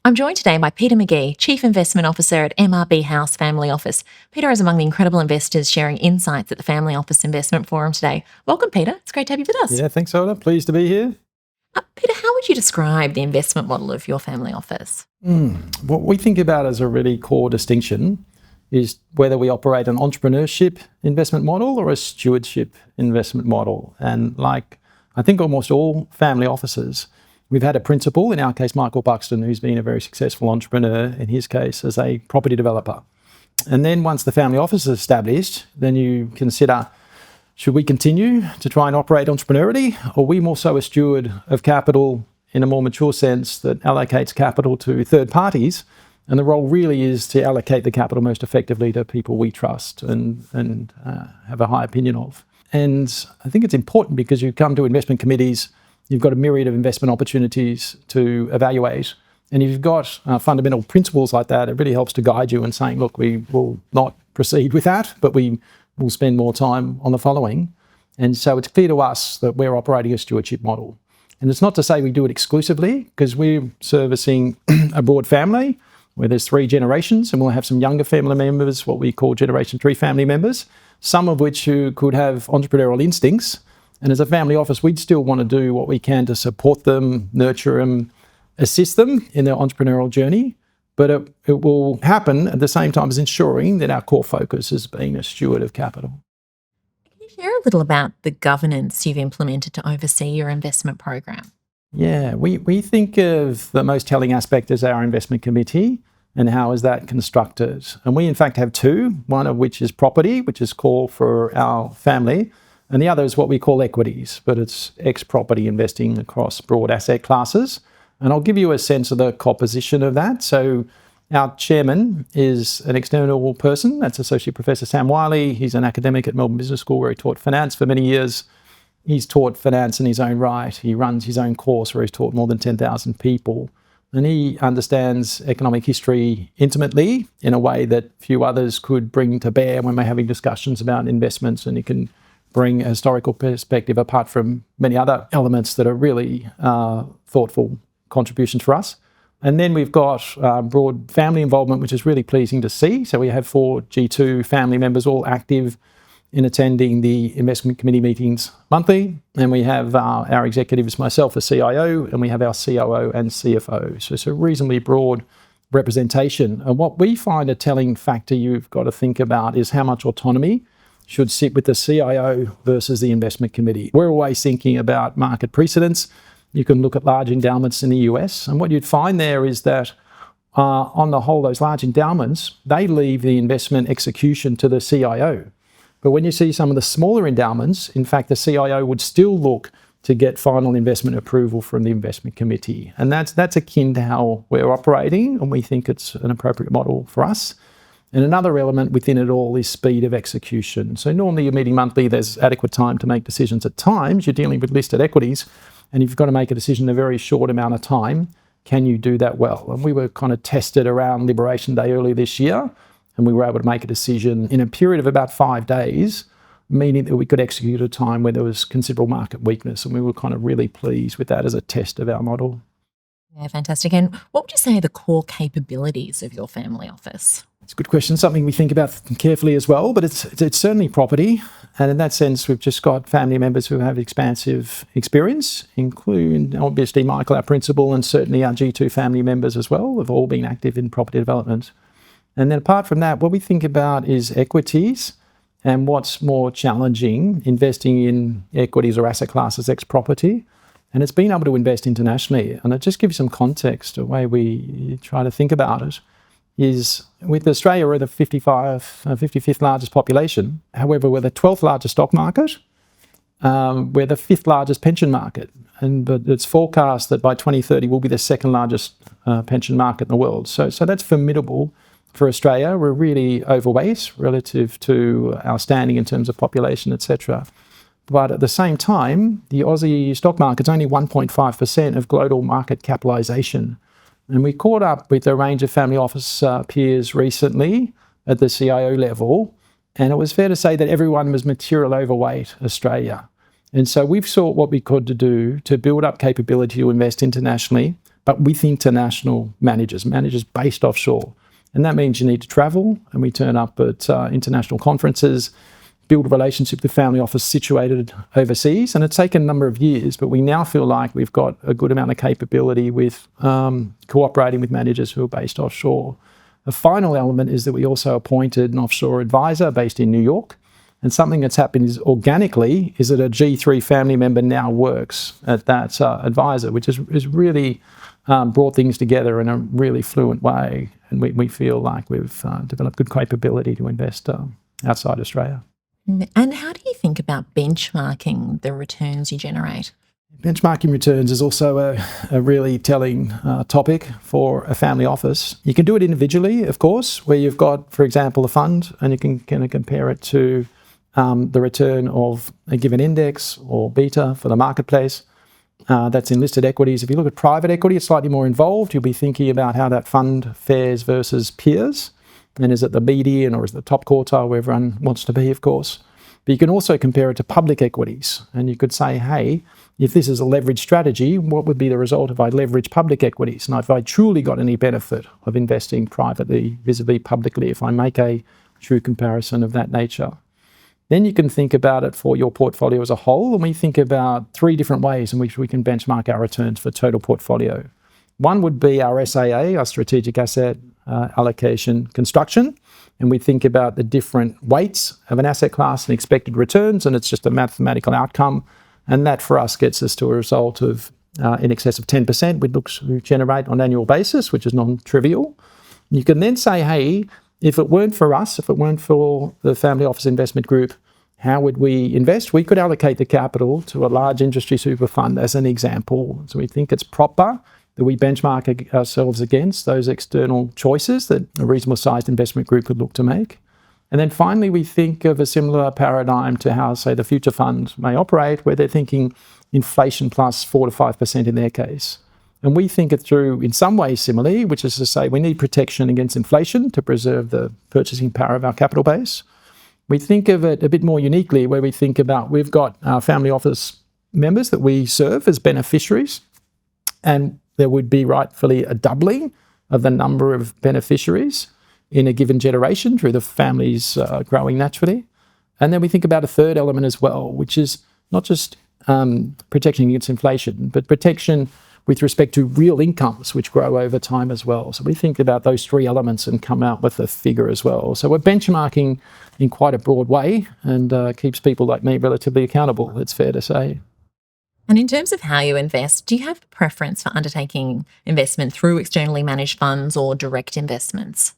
I'm joined today by Peter Magee, Chief Investment Officer at MRB House Family Office. Peter is among the incredible investors sharing insights at the Family Office Investment Forum today. Welcome, Peter. It's great to have you with us. Yeah, thanks, Oda. Pleased to be here. Peter, how would you describe the investment model of your family office? What we think about as a really core distinction is whether we operate an entrepreneurship investment model or a stewardship investment model. And like I think almost all family offices, we've had a principal, in our case, Michael Buxton, who's been a very successful entrepreneur, in his case, as a property developer. And then once the family office is established, then you consider, should we continue to try and operate entrepreneurially, or are we more so a steward of capital in a more mature sense that allocates capital to third parties? And the role really is to allocate the capital most effectively to people we trust and have a high opinion of. And I think it's important because you come to investment committees, you've got a myriad of investment opportunities to evaluate. And if you've got fundamental principles like that, it really helps to guide you in saying, look, we will not proceed with that, but we will spend more time on the following. And so it's clear to us that we're operating a stewardship model. And it's not to say we do it exclusively, because we're servicing a broad family where there's 3 generations, and we'll have some younger family members, what we call Generation 3 family members, some of which who could have entrepreneurial instincts. And as a family office, we'd still want to do what we can to support them, nurture them, assist them in their entrepreneurial journey. But it will happen at the same time as ensuring that our core focus is being a steward of capital. Can you share a little about the governance you've implemented to oversee your investment program? Yeah, we think of the most telling aspect as our investment committee and how is that constructed. And we in fact have 2, one of which is property, which is core for our family, and the other is what we call equities, but it's ex-property investing across broad asset classes. And I'll give you a sense of the composition of that. So our chairman is an external person. That's Associate Professor Sam Wiley. He's an academic at Melbourne Business School where he taught finance for many years. He's taught finance in his own right. He runs his own course where he's taught more than 10,000 people. And he understands economic history intimately in a way that few others could bring to bear when we're having discussions about investments. And he can bring a historical perspective apart from many other elements that are really thoughtful contributions for us. And then we've got broad family involvement, which is really pleasing to see. So we have 4 G2 family members all active in attending the investment committee meetings monthly. And we have our executives, myself, the CIO, and we have our COO and CFO. So it's a reasonably broad representation. And what we find a telling factor you've got to think about is how much autonomy should sit with the CIO versus the investment committee. We're always thinking about market precedents. You can look at large endowments in the US, and what you'd find there is that on the whole, those large endowments, they leave the investment execution to the CIO. But when you see some of the smaller endowments, in fact, the CIO would still look to get final investment approval from the investment committee. And that's akin to how we're operating, and we think it's an appropriate model for us. And another element within it all is speed of execution. So normally you're meeting monthly, there's adequate time to make decisions. At times, you're dealing with listed equities, and you've got to make a decision in a very short amount of time. Can you do that well? And we were kind of tested around Liberation Day earlier this year, and we were able to make a decision in a period of about 5 days, meaning that we could execute at a time where there was considerable market weakness. And we were kind of really pleased with that as a test of our model. Yeah, fantastic. And what would you say are the core capabilities of your family office? It's a good question, something we think about carefully as well, but it's certainly property. And in that sense, we've just got family members who have expansive experience, including obviously Michael, our principal, and certainly our G2 family members as well, have all been active in property development. And then apart from that, what we think about is equities and what's more challenging, investing in equities or asset classes ex-property. And it's being able to invest internationally. And I'll just give you some context, the way we try to think about it is with Australia, we're the 55th largest population. However, we're the 12th largest stock market. We're the 5th largest pension market. But it's forecast that by 2030, we'll be the 2nd largest pension market in the world. So that's formidable for Australia. We're really overweight relative to our standing in terms of population, etc. But at the same time, the Aussie stock market's only 1.5% of global market capitalisation. And we caught up with a range of family office peers recently at the CIO level, and it was fair to say that everyone was material overweight Australia. And so we've sought what we could to do to build up capability to invest internationally, but with international managers based offshore. And that means you need to travel, and we turn up at international conferences, build a relationship with the family office situated overseas. And it's taken a number of years, but we now feel like we've got a good amount of capability with cooperating with managers who are based offshore. The final element is that we also appointed an offshore advisor based in New York. And something that's happened is organically is that a G3 family member now works at that advisor, which is really brought things together in a really fluent way. And we feel like we've developed good capability to invest outside Australia. And how do you think about benchmarking the returns you generate? Benchmarking returns is also a really telling topic for a family office. You can do it individually, of course, where you've got, for example, a fund, and you can kind of compare it to the return of a given index or beta for the marketplace. That's in listed equities. If you look at private equity, it's slightly more involved. You'll be thinking about how that fund fares versus peers. And is it the median or is it the top quartile where everyone wants to be, of course. But you can also compare it to public equities. And you could say, hey, if this is a leverage strategy, what would be the result if I leverage public equities? And if I truly got any benefit of investing privately, visibly, publicly, if I make a true comparison of that nature. Then you can think about it for your portfolio as a whole. And we think about 3 different ways in which we can benchmark our returns for total portfolio. One would be our SAA, our strategic asset allocation construction. And we think about the different weights of an asset class and expected returns, and it's just a mathematical outcome. And that for us gets us to a result of in excess of 10% we look to generate on an annual basis, which is non-trivial. You can then say, hey, if it weren't for us, if it weren't for the Family Office Investment Group, how would we invest? We could allocate the capital to a large industry super fund as an example. So we think it's proper that we benchmark ourselves against those external choices that a reasonable sized investment group would look to make. And then finally, we think of a similar paradigm to how, say, the future fund may operate, where they're thinking inflation plus 4 to 5% in their case. And we think it through in some ways similarly, which is to say we need protection against inflation to preserve the purchasing power of our capital base. We think of it a bit more uniquely, where we think about we've got our family office members that we serve as beneficiaries, and there would be rightfully a doubling of the number of beneficiaries in a given generation through the families growing naturally. And then we think about a third element as well, which is not just protection against inflation, but protection with respect to real incomes, which grow over time as well. So we think about those 3 elements and come out with a figure as well. So we're benchmarking in quite a broad way, and keeps people like me relatively accountable, it's fair to say. And in terms of how you invest, do you have a preference for undertaking investment through externally managed funds or direct investments?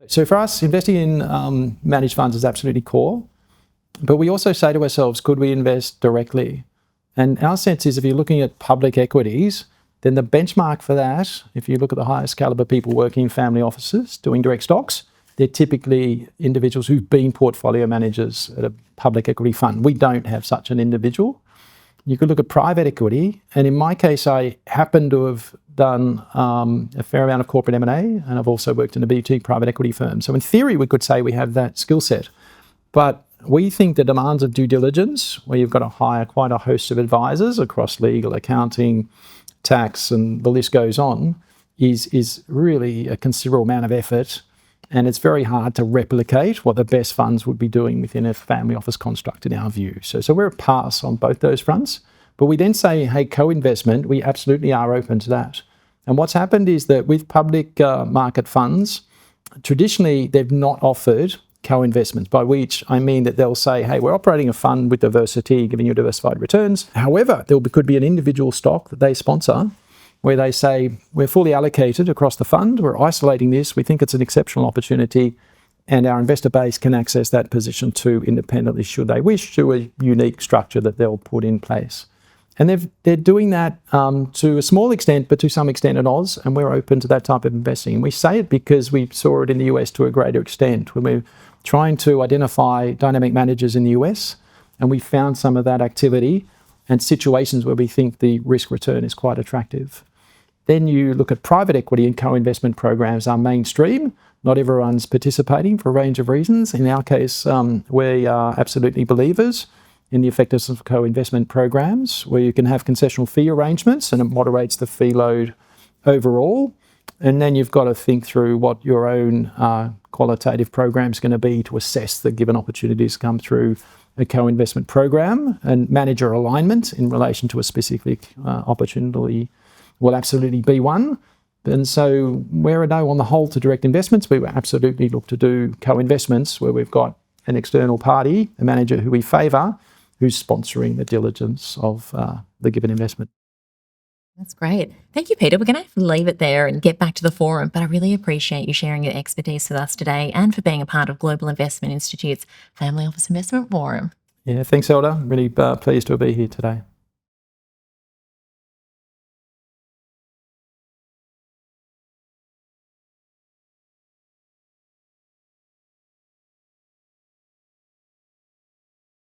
So for us, investing in managed funds is absolutely core. But we also say to ourselves, could we invest directly? And our sense is if you're looking at public equities, then the benchmark for that, if you look at the highest caliber people working in family offices doing direct stocks, they're typically individuals who've been portfolio managers at a public equity fund. We don't have such an individual. You could look at private equity, and in my case, I happen to have done a fair amount of corporate M&A, and I've also worked in a boutique private equity firm. So in theory, we could say we have that skill set. But we think the demands of due diligence, where you've got to hire quite a host of advisors across legal, accounting, tax, and the list goes on, is really a considerable amount of effort. And it's very hard to replicate what the best funds would be doing within a family office construct in our view. So we're a pass on both those fronts. But we then say, hey, co-investment, we absolutely are open to that. And what's happened is that with public market funds, traditionally they've not offered co-investments, by which I mean that they'll say, hey, we're operating a fund with diversity, giving you diversified returns. However, there could be an individual stock that they sponsor where they say, we're fully allocated across the fund, we're isolating this, we think it's an exceptional opportunity, and our investor base can access that position too independently should they wish, through a unique structure that they'll put in place. And they're doing that to a small extent, but to some extent in Oz, and we're open to that type of investing. And we say it because we saw it in the US to a greater extent when we're trying to identify dynamic managers in the US, and we found some of that activity and situations where we think the risk return is quite attractive. Then you look at private equity and co-investment programs are mainstream. Not everyone's participating for a range of reasons. In our case, we are absolutely believers in the effectiveness of co-investment programs where you can have concessional fee arrangements and it moderates the fee load overall. And then you've got to think through what your own qualitative program is going to be to assess the given opportunities come through a co-investment program, and manager alignment in relation to a specific opportunity will absolutely be one. And so we're a no on the whole to direct investments. We will absolutely look to do co-investments where we've got an external party, a manager who we favour, who's sponsoring the diligence of the given investment. That's great. Thank you, Peter. We're going to have to leave it there and get back to the forum, but I really appreciate you sharing your expertise with us today and for being a part of Global Investment Institute's Family Office Investment Forum. Yeah, thanks, Elder. Really pleased to be here today.